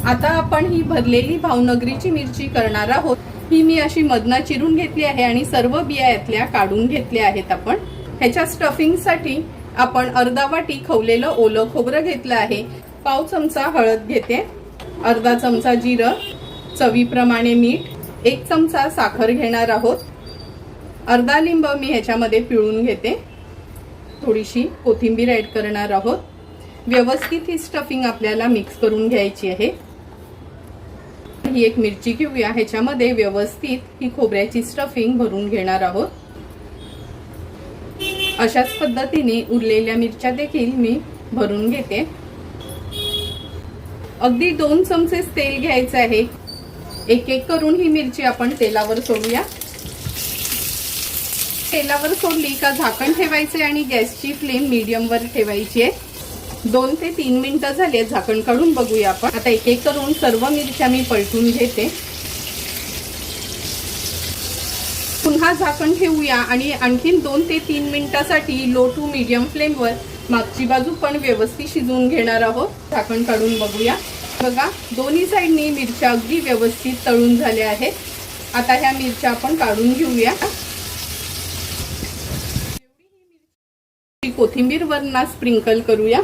आता आपण ही भरलेली भावनगरीची मिरची करणार आहोत। ही मी अशी मधना चिरून घेतली आहे आणि सर्व बिया यातल्या काढून घेतल्या आहेत। आपण ह्याच्या स्टफिंग साठी आपण अर्धा वाटी खवलेलं ओलं खोबरं घेतलं आहे। पाव चमचा हळद घेते, अर्धा चमचा जिरं, चवीप्रमाणे मीठ, 1 चमचा साखर घेणार आहोत। अर्धा लिंब मी ह्याच्यामध्ये पिळून घेते, थोडीशी कोथिंबीर ऍड करणार आहोत। व्यवस्थित ही स्टफिंग आपल्याला मिक्स करून घ्यायची आहे। ही एक मिरची घेऊया, ह्याच्यामध्ये व्यवस्थित ही खोबऱ्याची स्टफिंग भरून घेणार आहोत। अशाच पद्धतीने उरलेल्या मिरच्या देखील मी भरून घेते। अगदी 2 चमचे तेल घ्यायचे आहे। एक एक करून ही मिरची आपण तेलावर सोडूया। तेलावर सोडली का झाकण ठेवायचे आणि गॅसची फ्लेम मीडियम वर ठेवायची आहे। 2 ते 3 मिनिटं झाले, झाकण काढून बघूया आपण। आता एक एक करून सर्व मिरच्या मी पलटून घेते। पुन्हा झाकण ठेवूया आणि आणखीन 2 ते 3 मिनिटांसाठी लो टू मीडियम फ्लेमवर मागची बाजू पण व्यवस्थित शिजवून घेणार आहोत। झाकण काढून बघूया। बघा, दोन्ही साइडनी मिरच्या अगदी व्यवस्थित तळून झाल्या आहेत। आता ह्या मिरच्या आपण काढून घेऊया। कोथिंबीर वरना स्प्रिंकल करूया।